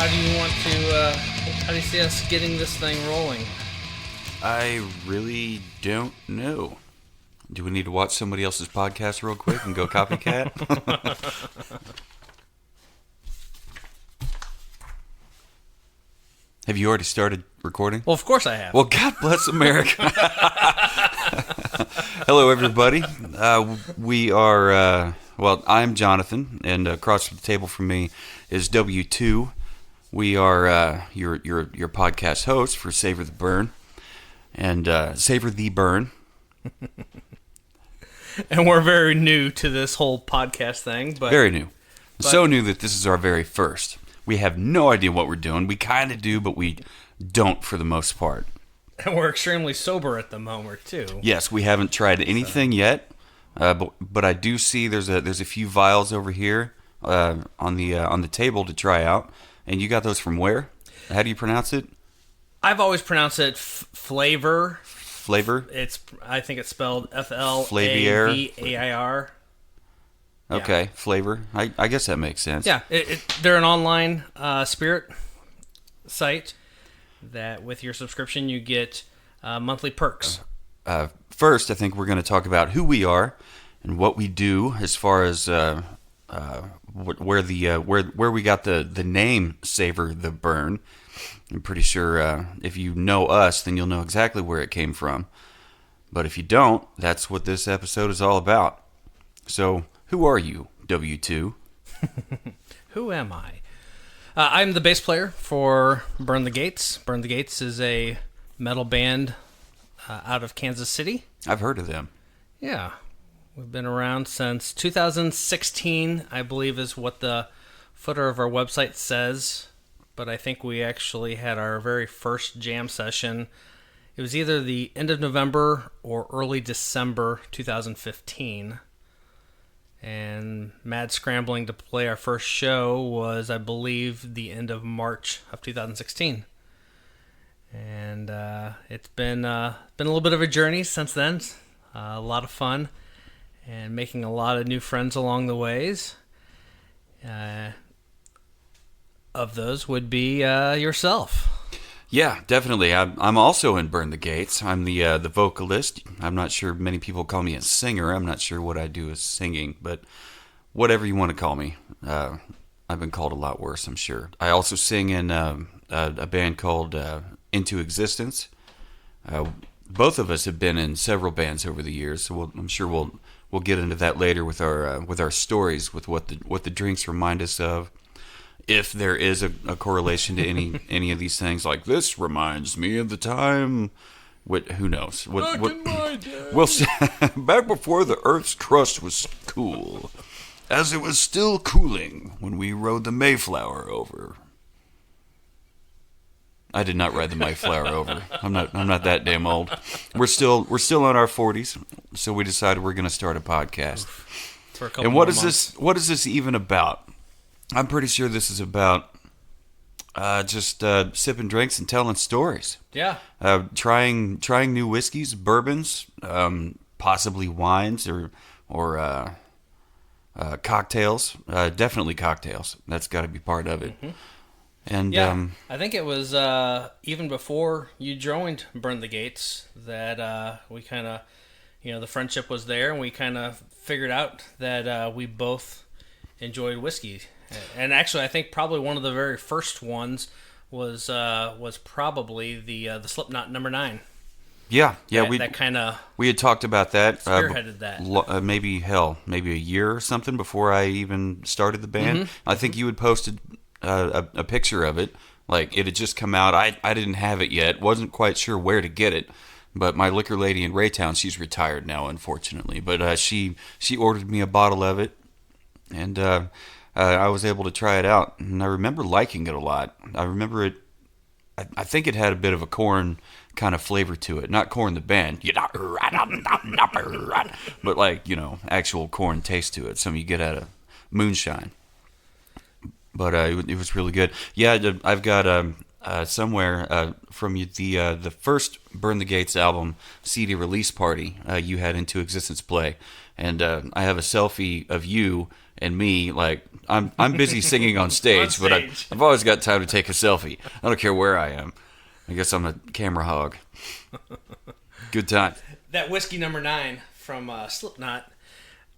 How do you see us getting this thing rolling? I really don't know. Do we need to watch somebody else's podcast real quick and go copycat? Have you already started recording? Well, of course I have. Well, God bless America. Hello, everybody. We are, I'm Jonathan, and across the table from me is W2. We are your podcast hosts for Savor the Burn, and Savor the Burn. And we're very new to this whole podcast thing. Very new. So new that this is our very first. We have no idea what we're doing. We kind of do, but we don't for the most part. And we're extremely sober at the moment, too. Yes, we haven't tried anything yet, but I do see there's a few vials over here on the table to try out. And you got those from where? How do you pronounce it? I've always pronounced it flavor. Flavor? I think it's spelled Flaviar. Okay, Yeah. Flavor. I guess that makes sense. Yeah, they're an online spirit site that with your subscription you get monthly perks. First, I think we're going to talk about who we are and what we do as far as where we got the name Savor the Burn. I'm pretty sure if you know us, then you'll know exactly where it came from. But if you don't, that's what this episode is all about. So, who are you, W2? Who am I? I'm the bass player for Burn the Gates. Burn the Gates is a metal band out of Kansas City. I've heard of them. Yeah. We've been around since 2016, I believe is what the footer of our website says. But I think we actually had our very first jam session. It was either the end of November or early December 2015. And mad scrambling to play our first show was, I believe, the end of March of 2016. And it's been a little bit of a journey since then. A lot of fun and making a lot of new friends along the ways. Of those would be yourself. Yeah, definitely. I'm also in Burn the Gates. I'm the vocalist. I'm not sure many people call me a singer. I'm not sure what I do as singing, but whatever you want to call me. I've been called a lot worse, I'm sure. I also sing in a band called Into Existence. Both of us have been in several bands over the years, so I'm sure we'll get into that later with our stories, with what the drinks remind us of. If there is a correlation to any of these things, like this reminds me of the time, who knows? Back in my day. Well, back before the Earth's crust was cool, as it was still cooling when we rode the Mayflower over. I did not ride the Mayflower over. I'm not that damn old. We're still in our 40s, so we decided we're going to start a podcast. For a couple And what more is months. this? What is this even about? I'm pretty sure this is about just sipping drinks and telling stories. Yeah. Trying new whiskeys, bourbons, possibly wines or cocktails. Definitely cocktails. That's got to be part of it. Mm-hmm. And Yeah, I think it was even before you joined Burn the Gates that we kind of, the friendship was there, and we kind of figured out that we both enjoyed whiskey. And actually, I think probably one of the very first ones was probably the Slipknot number 9. Yeah, That kind of we had talked about that. spearheaded that. Maybe a year or something before I even started the band. Mm-hmm. I think you had posted a picture of it. Like, it had just come out. I didn't have it yet. Wasn't quite sure where to get it. But my liquor lady in Raytown, she's retired now, unfortunately. But she ordered me a bottle of it, and I was able to try it out. And I remember liking it a lot. I remember it. I think it had a bit of a Korn kind of flavor to it. Not Korn the band, but like, actual Korn taste to it. Some you get out of moonshine. But it was really good. Yeah, I've got somewhere from the first Burn the Gates album CD release party you had Into Existence play. And I have a selfie of you and me, like I'm busy singing on stage, but stage. I've always got time to take a selfie. I don't care where I am. I guess I'm a camera hog. Good time. That whiskey number 9 from Slipknot,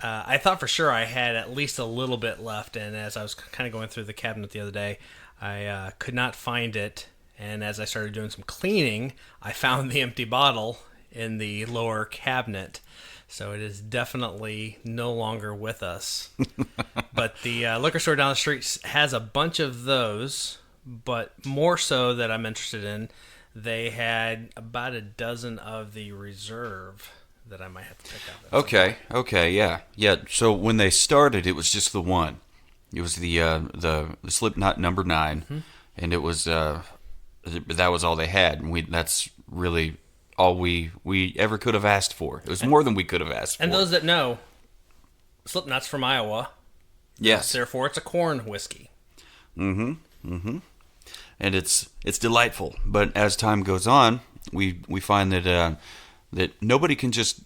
I thought for sure I had at least a little bit left, and as I was kind of going through the cabinet the other day, I could not find it, and as I started doing some cleaning, I found the empty bottle in the lower cabinet, so it is definitely no longer with us. But the liquor store down the street has a bunch of those, but more so that I'm interested in, they had about a dozen of the reserve that I might have to pick up. Okay, yeah. So when they started, it was just the one. It was the Slipknot number 9, and it was that was all they had. And that's really all we ever could have asked for. It was more than we could have asked for. And those that know, Slipknot's from Iowa. Yes. Therefore, it's a corn whiskey. And it's delightful. But as time goes on, we find that that nobody can just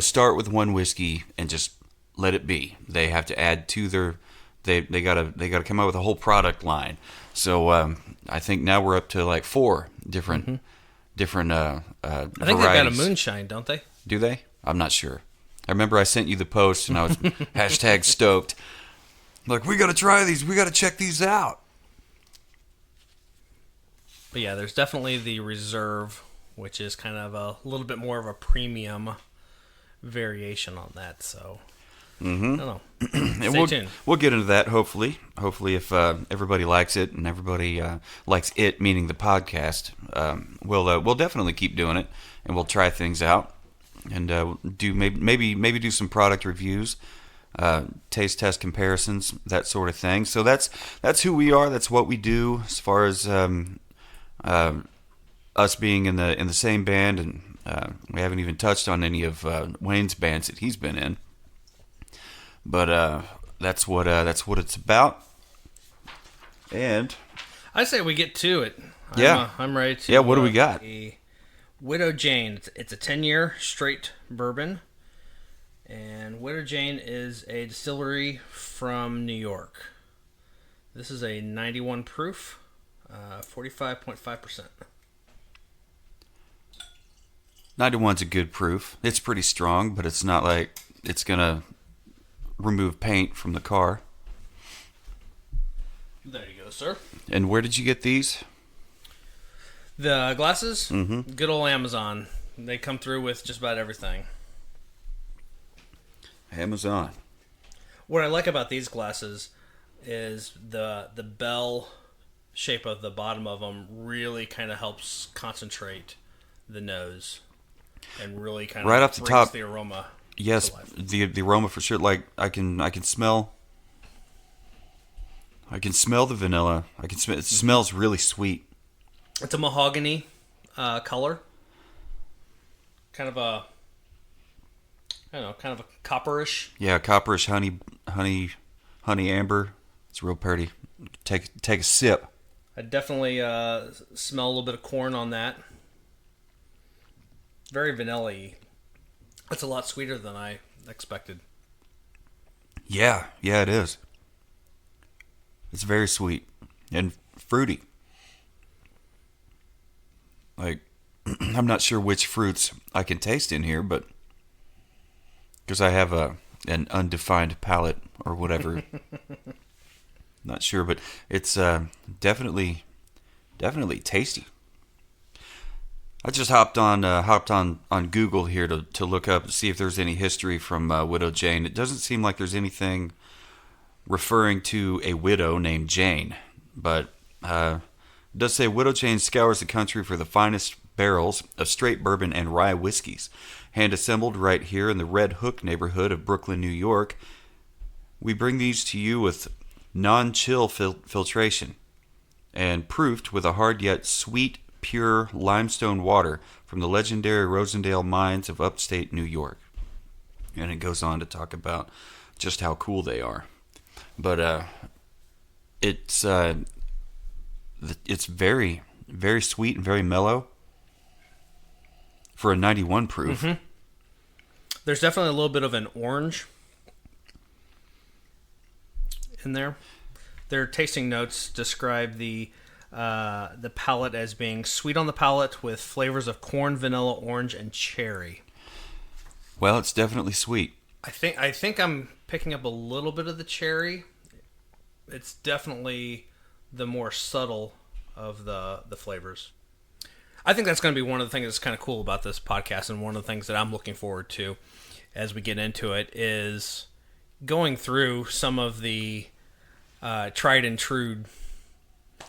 start with one whiskey and just let it be. They have to add to their they gotta come out with a whole product line. So I think now we're up to like 4 different I think varieties. they've got a moonshine, don't they? Do they? I'm not sure. I remember I sent you the post and I was hashtag stoked. Like, we gotta try these. We gotta check these out. But yeah, there's definitely the reserve, which is kind of a little bit more of a premium variation on that. So, I don't know. Stay tuned. We'll get into that, hopefully. Hopefully, if everybody likes it and everybody likes it, meaning the podcast, we'll definitely keep doing it, and we'll try things out, and do maybe do some product reviews, taste test comparisons, that sort of thing. So that's who we are. That's what we do as far as us being in the same band, and we haven't even touched on any of Wayne's bands that he's been in. But that's what it's about. And I say we get to it. Yeah, I'm ready to. Yeah, what do we got? A Widow Jane. It's a 10-year straight bourbon, and Widow Jane is a distillery from New York. This is a 91 proof, 45.5%. 91's a good proof. It's pretty strong, but it's not like it's gonna remove paint from the car. There you go, sir. And where did you get these? The glasses? Mm-hmm. Good old Amazon. They come through with just about everything. Amazon. What I like about these glasses is the bell shape of the bottom of them really kind of helps concentrate the nose and really kind of right off the top the aroma. Yes, the aroma for sure. Like I can smell the vanilla. It smells really sweet. It's a mahogany color. Kind of a copperish. Yeah, copperish honey amber. It's real pretty. Take a sip. I definitely smell a little bit of corn on that. Very vanilla-y. It's a lot sweeter than I expected. Yeah, it is. It's very sweet and fruity. Like, I'm not sure which fruits I can taste in here, but because I have an undefined palate or whatever. Not sure, but it's definitely tasty. I just hopped on Google here to look up and see if there's any history from Widow Jane. It doesn't seem like there's anything referring to a widow named Jane, but it does say Widow Jane scours the country for the finest barrels of straight bourbon and rye whiskeys, hand assembled right here in the Red Hook neighborhood of Brooklyn, New York. We bring these to you with non-chill filtration and proofed with a hard yet sweet, pure limestone water from the legendary Rosendale mines of upstate New York. And it goes on to talk about just how cool they are. But it's very, very sweet and very mellow for a 91 proof. Mm-hmm. There's definitely a little bit of an orange in there. Their tasting notes describe the palate as being sweet on the palate with flavors of corn, vanilla, orange, and cherry. Well, it's definitely sweet. I think I'm picking up a little bit of the cherry. It's definitely the more subtle of the flavors. I think that's going to be one of the things that's kind of cool about this podcast, and one of the things that I'm looking forward to as we get into it is going through some of the tried and true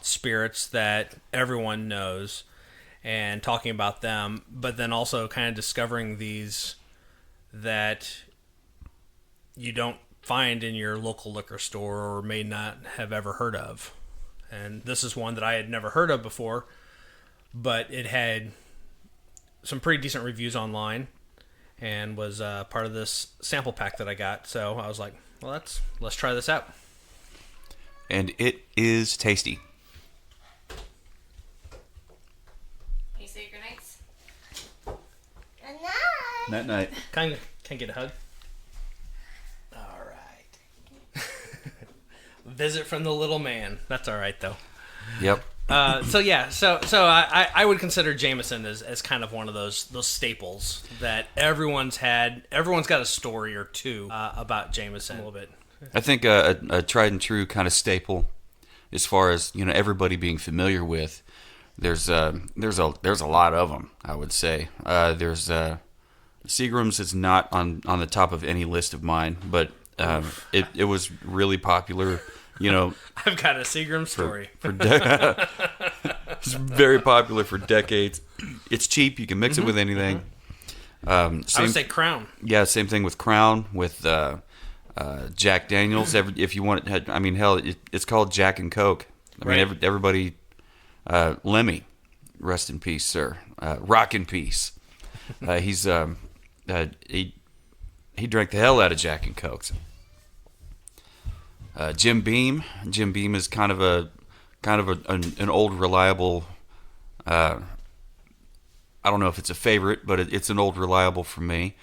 spirits that everyone knows and talking about them, but then also kind of discovering these that you don't find in your local liquor store or may not have ever heard of. And this is one that I had never heard of before, but it had some pretty decent reviews online and was part of this sample pack that I got. So I was like, well, let's try this out. And it is tasty. Can you say your goodnights? Night night. Can I get a hug? All right. Visit from the little man. That's all right though. Yep. So I would consider Jameson as kind of one of those staples that everyone's had. Everyone's got a story or two about Jameson a little bit. I think a tried and true kind of staple, as far as everybody being familiar with. There's a lot of them. I would say there's Seagram's is not on the top of any list of mine, but it was really popular. I've got a Seagram story. It's very popular for decades. It's cheap. You can mix it with anything. I would say Crown. Yeah, same thing with Crown, with Jack Daniels. If you want it, hell, it's called Jack and Coke. Everybody, Lemmy, rest in peace, sir. Rock in peace. He drank the hell out of Jack and Cokes. Jim Beam is kind of an old reliable. I don't know if it's a favorite, but it's an old reliable for me.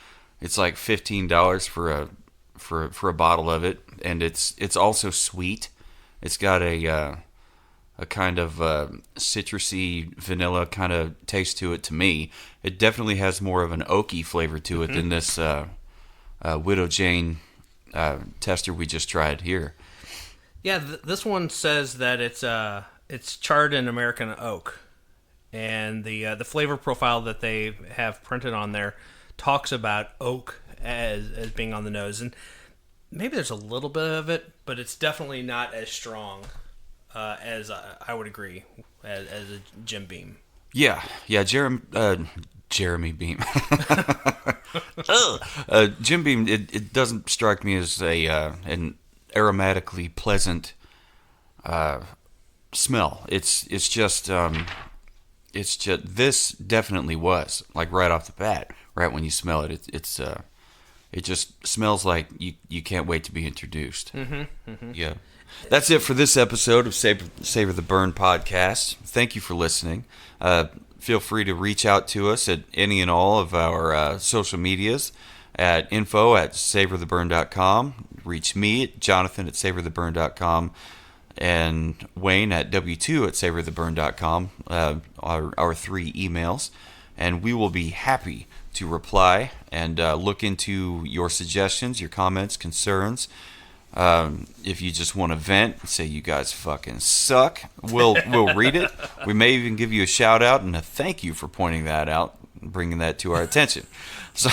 It's like $15 for a bottle of it, and it's also sweet. It's got a kind of citrusy vanilla kind of taste to it. To me, it definitely has more of an oaky flavor to it than this Widow Jane tester we just tried here. Yeah, this one says that it's charred in American oak, and the flavor profile that they have printed on there talks about oak as being on the nose, and maybe there's a little bit of it, but it's definitely not as strong as I would agree as a Jim Beam. Yeah, Jeremy Beam. Jim Beam. It doesn't strike me as an aromatically pleasant smell. It's just this definitely was like right off the bat, right when you smell it. It just smells like you can't wait to be introduced. Yeah. That's it for this episode of Savor the Burn podcast. Thank you for listening. Feel free to reach out to us at any and all of our social medias at info@savortheburn.com. Reach me at jonathan@savortheburn.com and Wayne at w2@savortheburn.com, our three emails. And we will be happy to reply and look into your suggestions, your comments, concerns. If you just want to vent, say you guys fucking suck, we'll read it. We may even give you a shout out and a thank you for pointing that out, bringing that to our attention. So,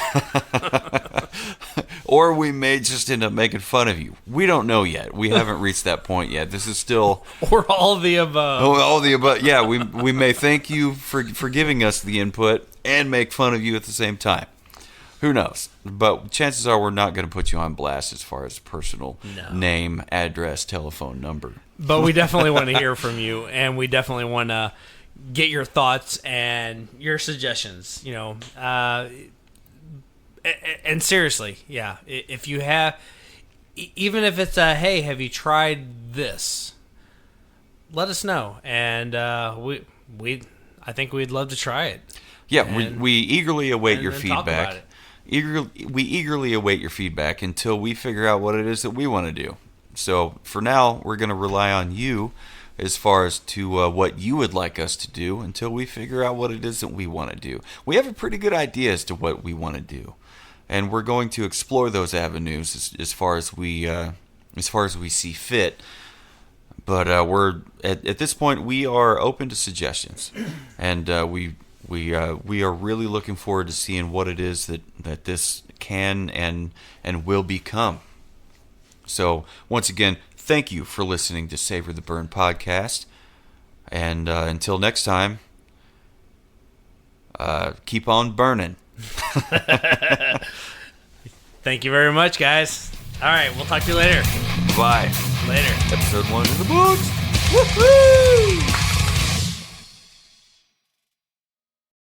or we may just end up making fun of you. We don't know yet. We haven't reached that point yet. This is still or all the above. All the above. Yeah, we may thank you for giving us the input and make fun of you at the same time. Who knows? But chances are we're not going to put you on blast as far as personal name, address, telephone number. But we definitely want to hear from you, and we definitely want to get your thoughts and your suggestions. And seriously, yeah, if you have, even if it's hey, have you tried this? Let us know, and I think we'd love to try it. Yeah, we eagerly await your feedback. We eagerly await your feedback until we figure out what it is that we want to do. So for now, we're going to rely on you as far as to what you would like us to do until we figure out what it is that we want to do. We have a pretty good idea as to what we want to do, and we're going to explore those avenues as far as we see fit. But we're at this point we are open to suggestions, and we are really looking forward to seeing what it is that this can and will become. So once again, thank you for listening to Savor the Burn podcast, and until next time, keep on burning. Thank you very much, guys. All right, we'll talk to you later. Bye. Later. Episode 1 in the books. Woohoo!